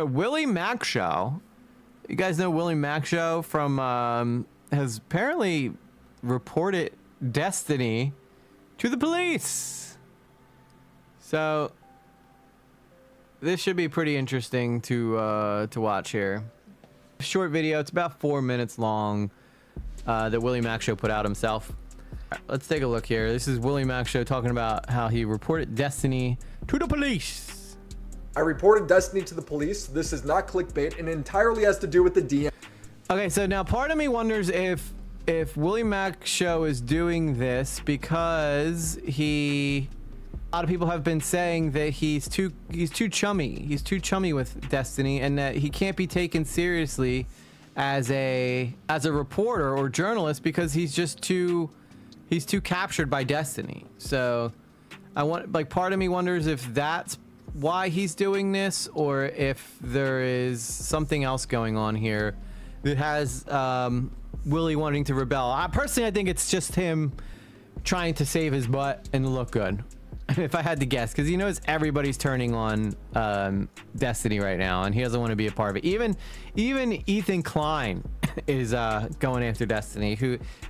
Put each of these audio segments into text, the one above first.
Willy Mac Show. You guys know Willy Mac Show from has apparently reported Destiny to the police. So this should be pretty interesting to watch here. Short video. It's about 4 minutes long. That Willy Mac Show put out himself. Right, let's take a look here. This is Willy Mac Show talking about how he reported Destiny to the police. I reported Destiny to the police. This is not clickbait and entirely has to do with the DM. Okay, so now part of me wonders if Willy Mac Show is doing this because a lot of people have been saying that he's too chummy. He's too chummy with Destiny, and that he can't be taken seriously as a reporter or journalist because he's too captured by Destiny. So part of me wonders if that's why he's doing this, or if there is something else going on here that has Willy wanting to rebel. I think it's just him trying to save his butt and look good. If I had to guess, because he knows everybody's turning on Destiny right now, and he doesn't want to be a part of it. Even Ethan Klein is going after Destiny,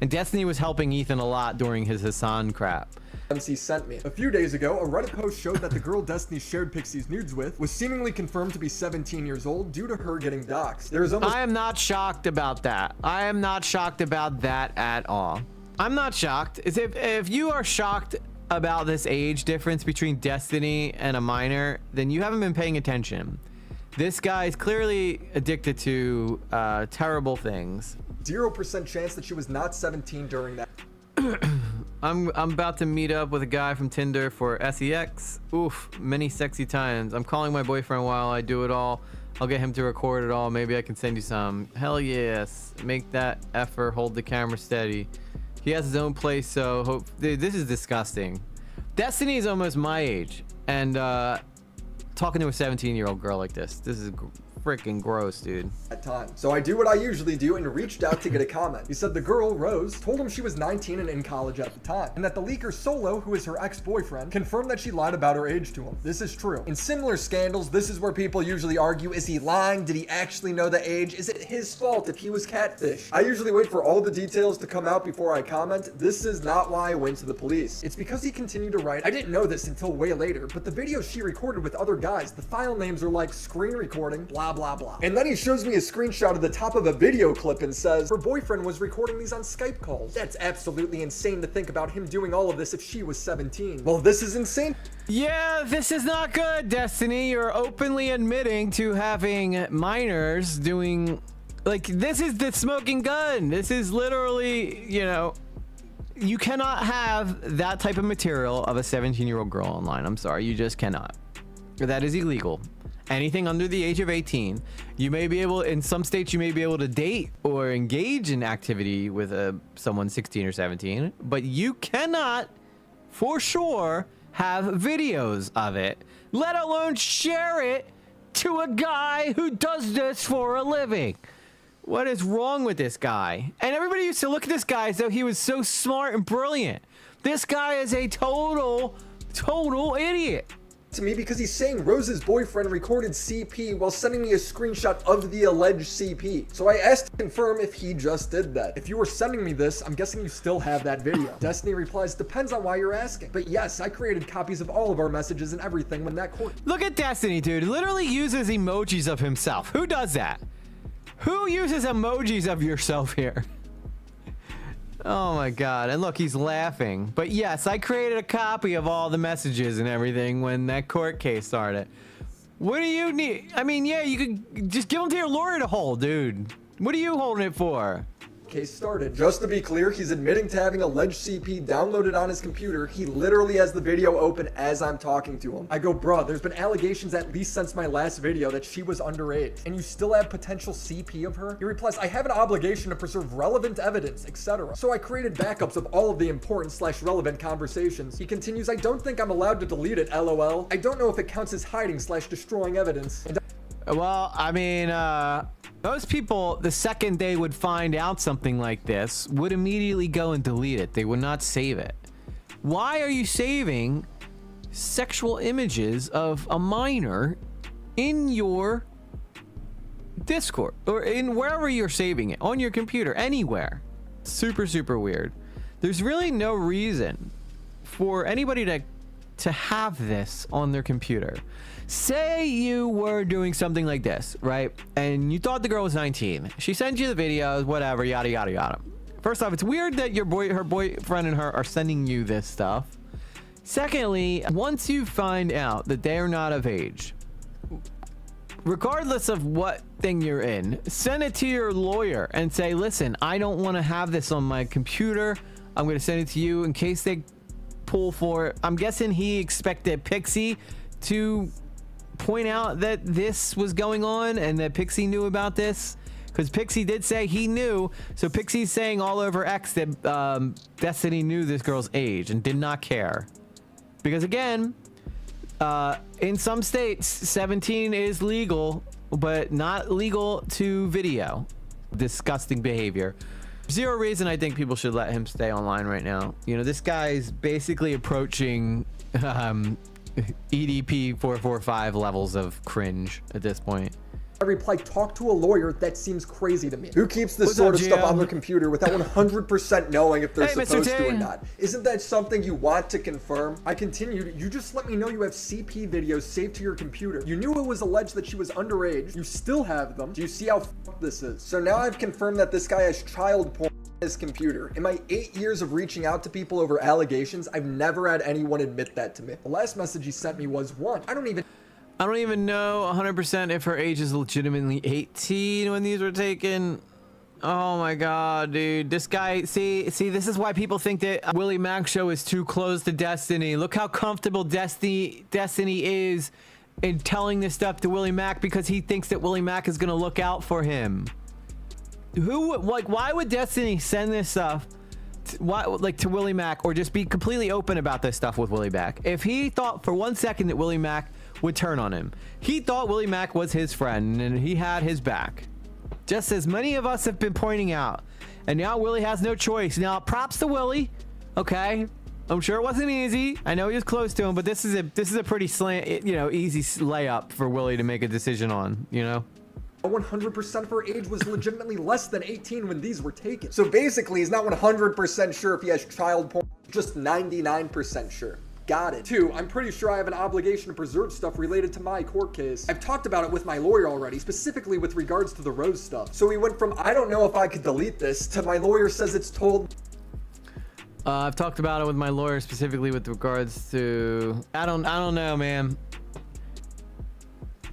and Destiny was helping Ethan a lot during his Hassan crap. MC sent me. A few days ago, a Reddit post showed that the girl Destiny shared Pixie's nudes with was seemingly confirmed to be 17 years old due to her getting doxxed. I am not shocked about that. I am not shocked about that at all. I'm not shocked. If you are shocked about this age difference between Destiny and a minor, then you haven't been paying attention. This guy is clearly addicted to terrible things. 0% chance that she was not 17 during that. I'm about to meet up with a guy from Tinder for sex. Oof, many sexy times. I'm calling my boyfriend while I do it all. I'll get him to record it all. Maybe I can send you some. Hell yes. Make that effort. Hold the camera steady. He has his own place, so dude, this is disgusting. Destiny is almost my age, and talking to a 17-year-old girl like this is freaking gross, dude. At time. So I do what I usually do and reached out to get a comment. He said the girl, Rose, told him she was 19 and in college at the time, and that the leaker Solo, who is her ex-boyfriend, confirmed that she lied about her age to him. This is true. In similar scandals, this is where people usually argue, is he lying? Did he actually know the age? Is it his fault if he was catfish? I usually wait for all the details to come out before I comment. This is not why I went to the police. It's because he continued to write. I didn't know this until way later, but the videos she recorded with other guys, the file names are like screen recording, blah, blah, blah. And then he shows me a screenshot of the top of a video clip and says her boyfriend was recording these on Skype calls. That's absolutely insane to think about him doing all of this if she was 17. Well, this is insane. Yeah, this is not good, Destiny. You're openly admitting to having minors doing, like, this is the smoking gun. This is literally, you cannot have that type of material of a 17-year-old girl online. I'm sorry, you just cannot. That is illegal. Anything under the age of 18, you may be able, in some states, you may be able to date or engage in activity with someone 16 or 17, but you cannot, for sure, have videos of it, let alone share it to a guy who does this for a living. What is wrong with this guy? And everybody used to look at this guy as though he was so smart and brilliant. This guy is a total idiot. To me, because he's saying Rose's boyfriend recorded CP while sending me a screenshot of the alleged CP. So I asked to confirm if he just did that. If you were sending me this, I'm guessing you still have that video. Destiny replies, depends on why you're asking. But yes, I created copies of all of our messages and everything when that court. Look at Destiny, dude. Literally uses emojis of himself. Who does that? Who uses emojis of yourself here? Oh my god. And look, he's laughing. But yes, I created a copy of all the messages and everything when that court case started. What do you need? I mean, yeah, you could just give them to your lawyer to hold, dude. What are you holding it for? Case started. Just to be clear, he's admitting to having alleged CP downloaded on his computer. He literally has the video open as I'm talking to him. I go, bruh, there's been allegations at least since my last video that she was underage, and you still have potential CP of her? He replies, I have an obligation to preserve relevant evidence, etc. So I created backups of all of the important / relevant conversations. He continues, I don't think I'm allowed to delete it, lol. I don't know if it counts as hiding / destroying evidence. And well, I mean, Most people, the second they would find out something like this, would immediately go and delete it. They would not save it. Why are you saving sexual images of a minor in your Discord or in wherever you're saving it, on your computer, anywhere? Super, super weird. There's really no reason for anybody to have this on their computer. Say you were doing something like this, right? And you thought the girl was 19. She sends you the videos, whatever, yada, yada, yada. First off, it's weird that her boyfriend and her are sending you this stuff. Secondly, once you find out that they are not of age, regardless of what thing you're in, send it to your lawyer and say, listen, I don't want to have this on my computer. I'm going to send it to you in case they pull for it. I'm guessing he expected Pixie to point out that this was going on and that Pixie knew about this, because Pixie did say he knew. So Pixie's saying all over X that Destiny knew this girl's age and did not care, because again, in some states 17 is legal, but not legal to video. Disgusting behavior. Zero reason I think people should let him stay online right now. You know, this guy's basically approaching EDP 445 levels of cringe at this point. I reply, talk to a lawyer. That seems crazy to me. Who keeps this sort of stuff on their computer without 100% knowing if they're supposed to or not? Isn't that something you want to confirm? I continued, you just let me know you have CP videos saved to your computer. You knew it was alleged that she was underage. You still have them. Do you see how f***ed this is? So now I've confirmed that this guy has child porn on his computer. In my 8 years of reaching out to people over allegations, I've never had anyone admit that to me. The last message he sent me was, one, I don't even know 100% if her age is legitimately 18 when these were taken. Oh my god, dude. This guy, see, this is why people think that Willy Mac Show is too close to Destiny. Look how comfortable Destiny is in telling this stuff to Willy Mac, because he thinks that Willy Mac is gonna look out for him. Why would Destiny send this stuff to Willy Mac, or just be completely open about this stuff with Willy Mac? If he thought for 1 second that Willy Mac would turn on him, he thought Willy Mac was his friend and he had his back, just as many of us have been pointing out. And now Willy has no choice. Now props to Willy, okay? I'm sure it wasn't easy. I know he was close to him, but this is a pretty easy layup for Willy to make a decision on, you know? 100% of her age was legitimately less than 18 when these were taken. So basically, he's not 100% sure if he has child porn, just 99% sure. Got it. 2, I'm pretty sure I have an obligation to preserve stuff related to my court case. I've talked about it with my lawyer already, specifically with regards to the Rose stuff. So we went from, I don't know if I could delete this, to my lawyer says it's told. I've talked about it with my lawyer, specifically with regards to, I don't know, man.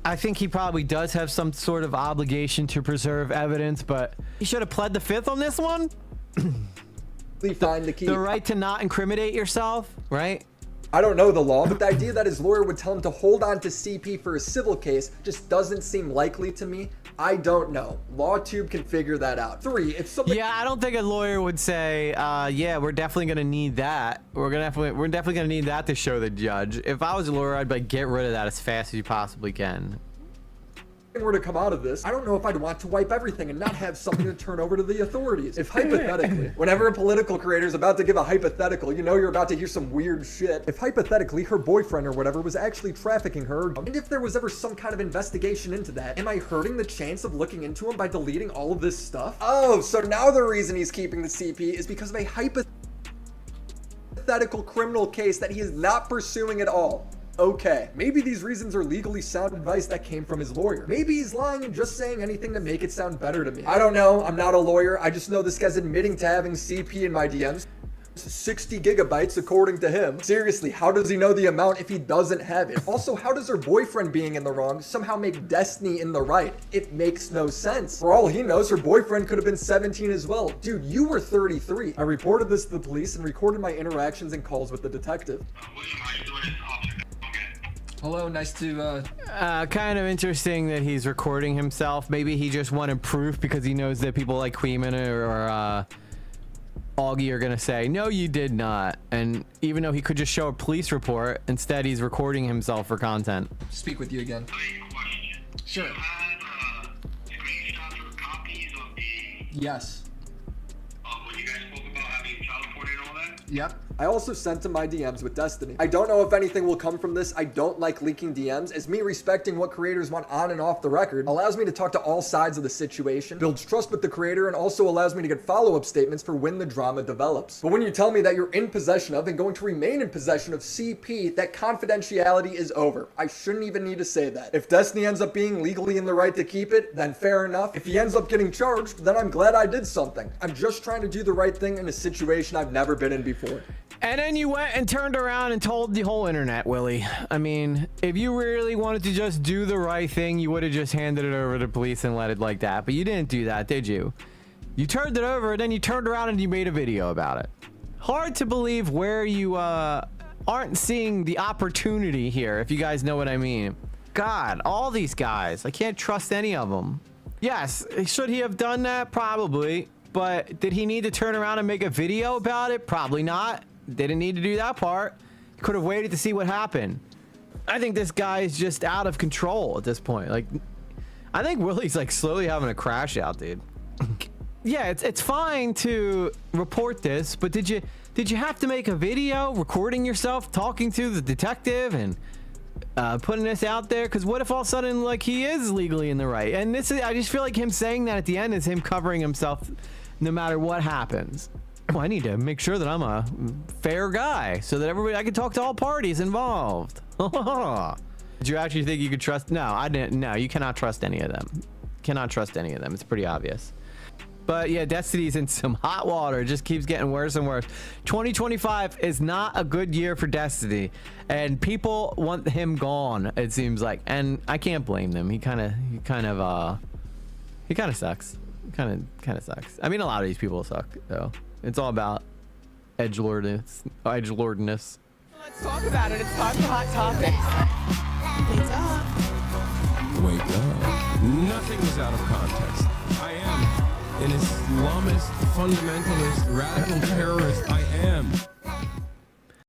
I think he probably does have some sort of obligation to preserve evidence, but he should have pled the fifth on this one. Find the key. The right to not incriminate yourself, right? I don't know the law, but the idea that his lawyer would tell him to hold on to CP for a civil case just doesn't seem likely to me. I don't know. LawTube can figure that out. 3, if somebody— Yeah, I don't think a lawyer would say, yeah, we're definitely gonna need that. We're definitely gonna need that to show the judge. If I was a lawyer, I'd be like, get rid of that as fast as you possibly can. were to come out of this, I don't know if I'd want to wipe everything and not have something to turn over to the authorities. If hypothetically, whenever a political creator is about to give a hypothetical, you know you're about to hear some weird shit. If hypothetically her boyfriend or whatever was actually trafficking her, and if there was ever some kind of investigation into that, am I hurting the chance of looking into him by deleting all of this stuff? Oh, so now the reason he's keeping the CP is because of a hypothetical criminal case that he is not pursuing at all. Okay, maybe these reasons are legally sound advice that came from his lawyer. Maybe he's lying and just saying anything to make it sound better to me. I don't know, I'm not a lawyer. I just know this guy's admitting to having CP in my DMs. 60 gigabytes according to him. Seriously, how does he know the amount if he doesn't have it? Also, how does her boyfriend being in the wrong somehow make Destiny in the right? It makes no sense. For all he knows, her boyfriend could have been 17 as well. Dude, you were 33. I reported this to the police and recorded my interactions and calls with the detective. William, how you doing? Hello, nice to, kind of interesting that he's recording himself. Maybe he just wanted proof because he knows that people like Queeman or Augie are gonna say, no, you did not. And even though he could just show a police report, instead he's recording himself for content. speak with you again. I have a question. Sure. You had screenshots Yes. When you guys spoke about having child porn and all that? Yep. I also sent him my DMs with Destiny. I don't know if anything will come from this. I don't like leaking DMs, as me respecting what creators want on and off the record allows me to talk to all sides of the situation, builds trust with the creator, and also allows me to get follow-up statements for when the drama develops. But when you tell me that you're in possession of and going to remain in possession of CP, that confidentiality is over. I shouldn't even need to say that. If Destiny ends up being legally in the right to keep it, then fair enough. If he ends up getting charged, then I'm glad I did something. I'm just trying to do the right thing in a situation I've never been in before. And then you went and turned around and told the whole internet, Willie. I mean, if you really wanted to just do the right thing, you would have just handed it over to police and let it like that. But you didn't do that, did you? You turned it over, and then you turned around and you made a video about it. Hard to believe where you aren't seeing the opportunity here, if you guys know what I mean. God, all these guys. I can't trust any of them. Yes, should he have done that? Probably. But did he need to turn around and make a video about it? Probably not. Didn't need to do that part. Could have waited to see what happened. I think this guy is just out of control at this point. Like, I think Willie's like slowly having a crash out, dude. Yeah, it's fine to report this, but did you have to make a video recording yourself talking to the detective and putting this out there? Because what if all of a sudden, like, he is legally in the right? And this is, I just feel like him saying that at the end is him covering himself no matter what happens. Well, I need to make sure that I'm a fair guy so that I can talk to all parties involved. Did you actually think you could trust? No, I didn't. No, you cannot trust any of them. Cannot trust any of them. It's pretty obvious. But yeah, Destiny's in some hot water. It just keeps getting worse and worse. 2025 is not a good year for Destiny, and people want him gone, it seems like. And I can't blame them. He kind of sucks. Kind of sucks. I mean, a lot of these people suck, though. It's all about edgelordness. Let's talk about it. It's time for Hot Topics. Wake up. Nothing is out of context. I am an Islamist, fundamentalist, radical terrorist. I am